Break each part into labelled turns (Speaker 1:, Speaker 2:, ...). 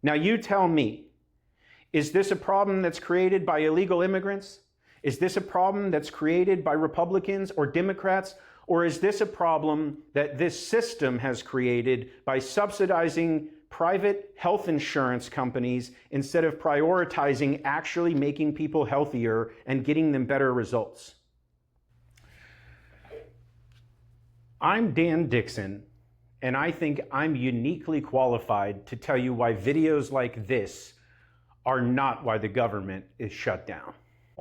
Speaker 1: Now you tell me, is this a problem that's created by illegal immigrants? Is this a problem that's created by Republicans or Democrats? Or is this a problem that this system has created by subsidizing private health insurance companies instead of prioritizing actually making people healthier and getting them better results? I'm Dan Dixon, and I think I'm uniquely qualified to tell you why videos like this are not why the government is shut down.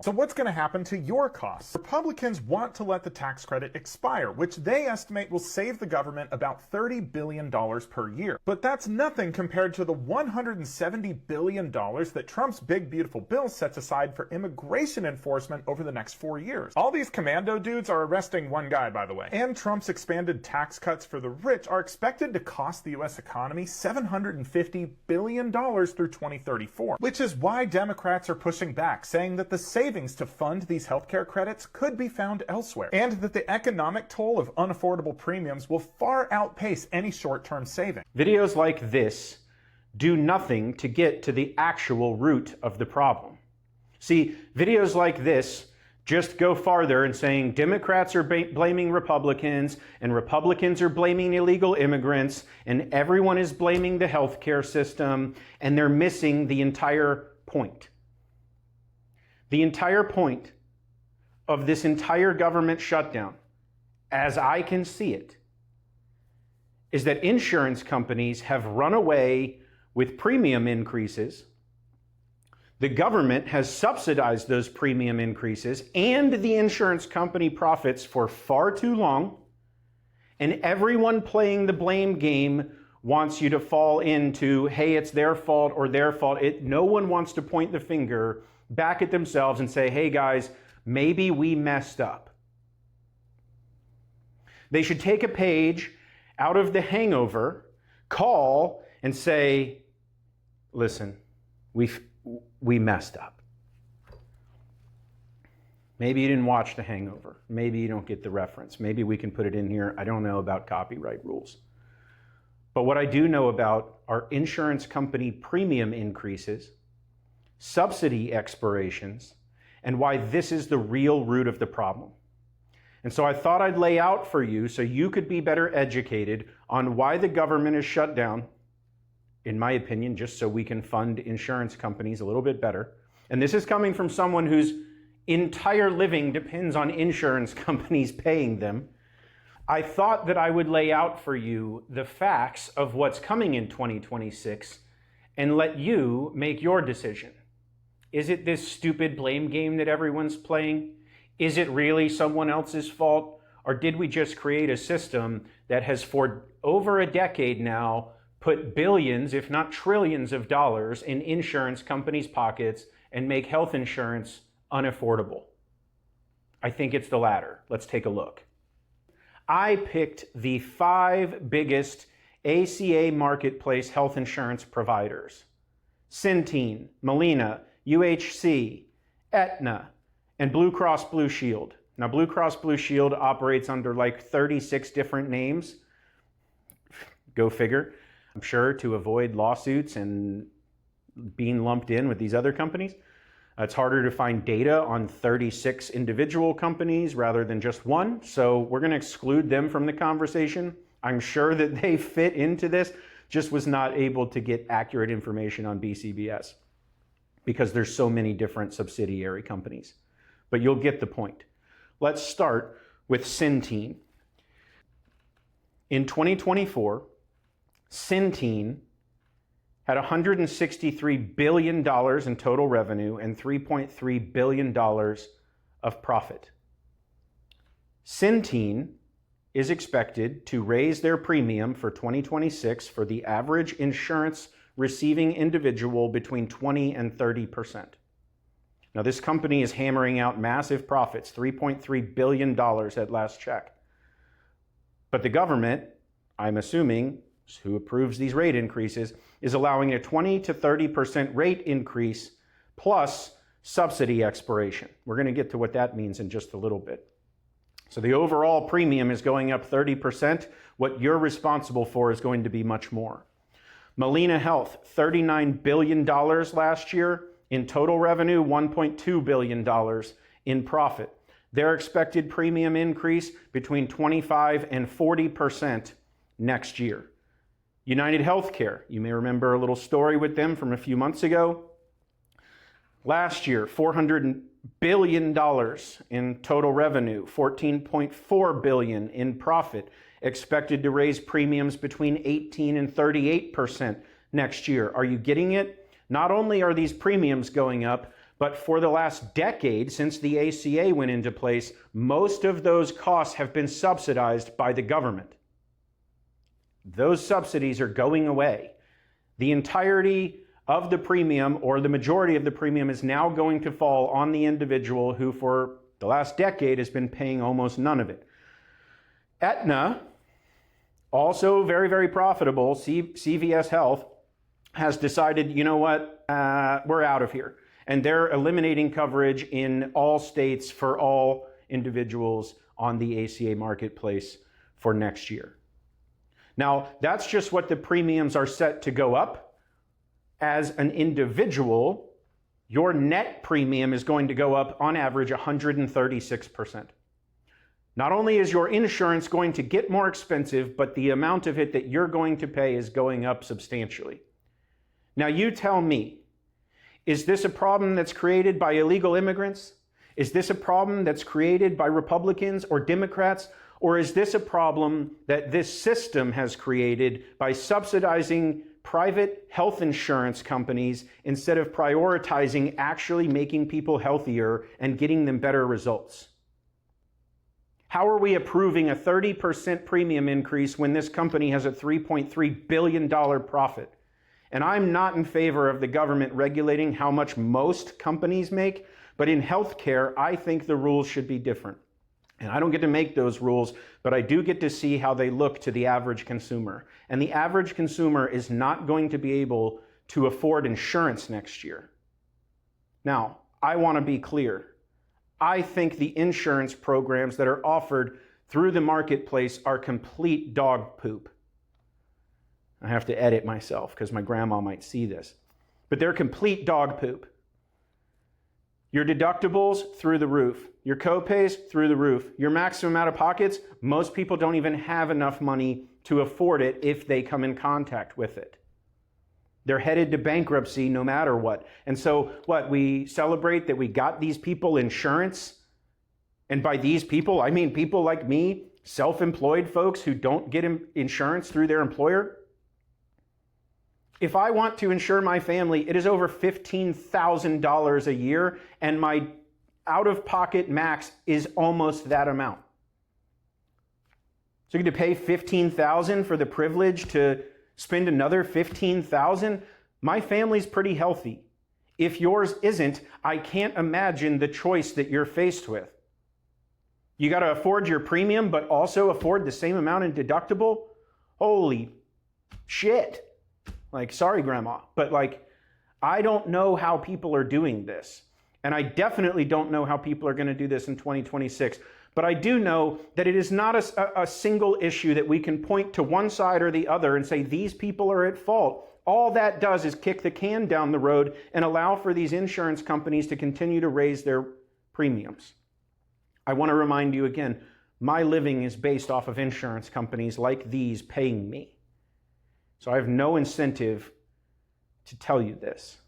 Speaker 2: So what's going to happen to your costs? Republicans want to let the tax credit expire, which they estimate will save the government about $30 billion per year. But that's nothing compared to the $170 billion that Trump's big beautiful bill sets aside for immigration enforcement over the next 4 years. All these commando dudes are arresting one guy, by the way. And Trump's expanded tax cuts for the rich are expected to cost the U.S. economy $750 billion through 2034, which is why Democrats are pushing back, saying that the savings to fund these healthcare credits could be found elsewhere, and that the economic toll of unaffordable premiums will far outpace any short-term saving.
Speaker 1: Videos like this do nothing to get to the actual root of the problem. See, videos like this just go farther in saying Democrats are blaming Republicans, and Republicans are blaming illegal immigrants, and everyone is blaming the healthcare system, and they're missing the entire point. The entire point of this entire government shutdown, as I can see it, is that insurance companies have run away with premium increases. The government has subsidized those premium increases and the insurance company profits for far too long, and everyone playing the blame game wants you to fall into, hey, it's their fault or their fault. No one wants to point the finger back at themselves and say, hey guys, maybe we messed up. They should take a page out of The Hangover, call and say, listen, we messed up. Maybe you didn't watch The Hangover. Maybe you don't get the reference. Maybe we can put it in here. I don't know about copyright rules. But what I do know about are insurance company premium increases, subsidy expirations, and why this is the real root of the problem. And so I thought I'd lay out for you so you could be better educated on why the government is shut down, in my opinion, just so we can fund insurance companies a little bit better. And this is coming from someone whose entire living depends on insurance companies paying them. I thought that I would lay out for you the facts of what's coming in 2026 and let you make your decision. Is it this stupid blame game that everyone's playing? Is it really someone else's fault? Or did we just create a system that has for over a decade now put billions, if not trillions of dollars in insurance companies' pockets and make health insurance unaffordable? I think it's the latter. Let's take a look. I picked the 5 biggest ACA marketplace health insurance providers: Centene, Molina, UHC, Aetna, and Blue Cross Blue Shield. Now, Blue Cross Blue Shield operates under like 36 different names. Go figure. I'm sure to avoid lawsuits and being lumped in with these other companies. It's harder to find data on 36 individual companies rather than just one, so we're going to exclude them from the conversation. I'm sure that they fit into this, just was not able to get accurate information on BCBS because there's so many different subsidiary companies. But you'll get the point. Let's start with Centene. In 2024, Centene had $163 billion in total revenue and $3.3 billion of profit. Centene is expected to raise their premium for 2026 for the average insurance receiving individual between 20 and 30%. Now, this company is hammering out massive profits, $3.3 billion at last check. But the government, I'm assuming, who approves these rate increases, is allowing a 20 to 30% rate increase plus subsidy expiration. We're going to get to what that means in just a little bit. So the overall premium is going up 30%. What you're responsible for is going to be much more. Molina Health, $39 billion last year in total revenue, $1.2 billion in profit. Their expected premium increase between 25 and 40% next year. United Healthcare, you may remember a little story with them from a few months ago. Last year, $400 billion in total revenue, $14.4 billion in profit, expected to raise premiums between 18 and 38% next year. Are you getting it? Not only are these premiums going up, but for the last decade, since the ACA went into place, most of those costs have been subsidized by the government. Those subsidies are going away. The entirety of the premium, or the majority of the premium, is now going to fall on the individual who for the last decade has been paying almost none of it. Aetna, also very, very profitable, CVS Health, has decided, you know what, we're out of here. And they're eliminating coverage in all states for all individuals on the ACA marketplace for next year. Now, that's just what the premiums are set to go up. As an individual, your net premium is going to go up on average 136%. Not only is your insurance going to get more expensive, but the amount of it that you're going to pay is going up substantially. Now you tell me, is this a problem that's created by illegal immigrants? Is this a problem that's created by Republicans or Democrats? Or is this a problem that this system has created by subsidizing private health insurance companies instead of prioritizing actually making people healthier and getting them better results? How are we approving a 30% premium increase when this company has a $3.3 billion profit? And I'm not in favor of the government regulating how much most companies make, but in healthcare, I think the rules should be different. And I don't get to make those rules, but I do get to see how they look to the average consumer. And the average consumer is not going to be able to afford insurance next year. Now, I want to be clear. I think the insurance programs that are offered through the marketplace are complete dog poop. I have to edit myself because my grandma might see this. But they're complete dog poop. Your deductibles, through the roof. Your co-pays, through the roof. Your maximum out-of-pockets, most people don't even have enough money to afford it if they come in contact with it. They're headed to bankruptcy no matter what. And so what, we celebrate that we got these people insurance? And by these people, I mean people like me, self-employed folks who don't get insurance through their employer. If I want to insure my family, it is over $15,000 a year, and my out-of-pocket max is almost that amount. So you get to pay $15,000 for the privilege to spend another $15,000? My family's pretty healthy. If yours isn't, I can't imagine the choice that you're faced with. You got to afford your premium, but also afford the same amount in deductible? Holy shit. Like, sorry, Grandma, but like, I don't know how people are doing this. And I definitely don't know how people are going to do this in 2026. But I do know that it is not a single issue that we can point to one side or the other and say, these people are at fault. All that does is kick the can down the road and allow for these insurance companies to continue to raise their premiums. I want to remind you again, my living is based off of insurance companies like these paying me. So I have no incentive to tell you this,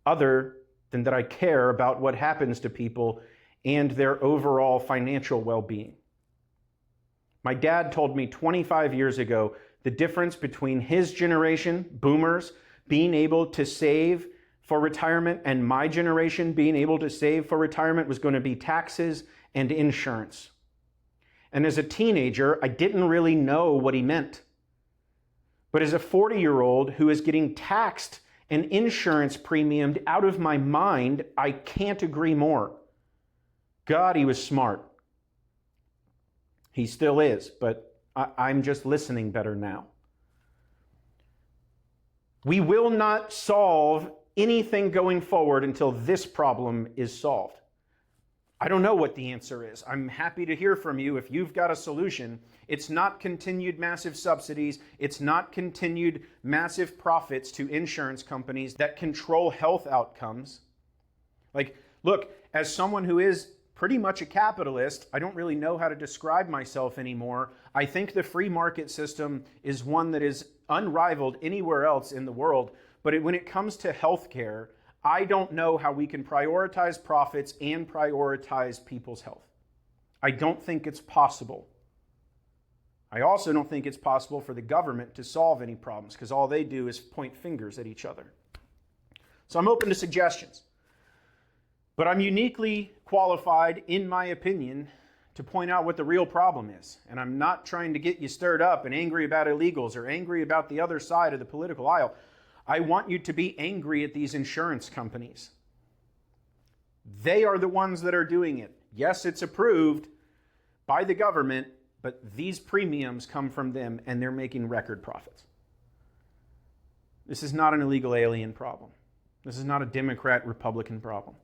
Speaker 1: other than that I care about what happens to people and their overall financial well-being. My dad told me 25 years ago the difference between his generation, boomers, being able to save for retirement and my generation being able to save for retirement was going to be taxes and insurance. And as a teenager, I didn't really know what he meant. But as a 40-year-old who is getting taxed and insurance premiumed out of my mind, I can't agree more. God, he was smart. He still is, but I'm just listening better now. We will not solve anything going forward until this problem is solved. I don't know what the answer is. I'm happy to hear from you if you've got a solution. It's not continued massive subsidies. It's not continued massive profits to insurance companies that control health outcomes. Like, look, as someone who is pretty much a capitalist, I don't really know how to describe myself anymore. I think the free market system is one that is unrivaled anywhere else in the world. But when it comes to healthcare, I don't know how we can prioritize profits and prioritize people's health. I don't think it's possible. I also don't think it's possible for the government to solve any problems because all they do is point fingers at each other. So I'm open to suggestions. But I'm uniquely qualified, in my opinion, to point out what the real problem is. And I'm not trying to get you stirred up and angry about illegals or angry about the other side of the political aisle. I want you to be angry at these insurance companies. They are the ones that are doing it. Yes, it's approved by the government, but these premiums come from them and they're making record profits. This is not an illegal alien problem. This is not a Democrat-Republican problem.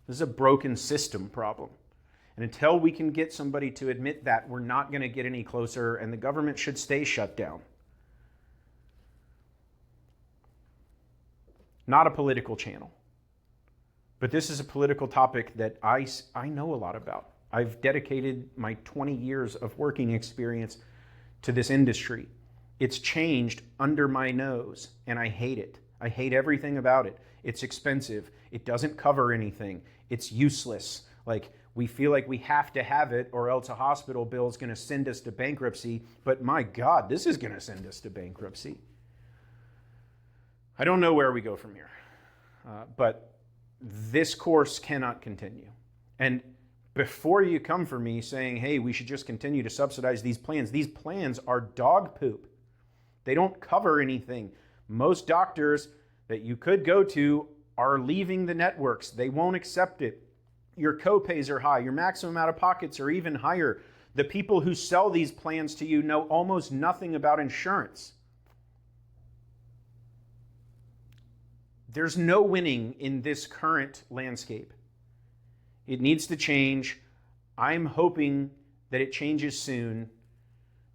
Speaker 1: This is a broken system problem. And until we can get somebody to admit that, we're not going to get any closer, and the government should stay shut down. Not a political channel. But this is a political topic that I know a lot about. I've dedicated my 20 years of working experience to this industry. It's changed under my nose, and I hate it. I hate everything about it. It's expensive. It doesn't cover anything. It's useless. Like, we feel like we have to have it or else a hospital bill is going to send us to bankruptcy. But my God, this is going to send us to bankruptcy. I don't know where we go from here. But this course cannot continue. And before you come for me saying, hey, we should just continue to subsidize these plans are dog poop. They don't cover anything. Most doctors that you could go to are leaving the networks. They won't accept it. Your copays are high. Your maximum out-of-pockets are even higher. The people who sell these plans to you know almost nothing about insurance. There's no winning in this current landscape. It needs to change. I'm hoping that it changes soon.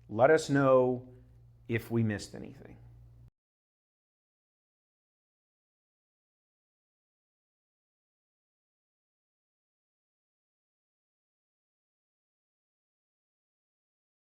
Speaker 1: Let us know if we missed anything.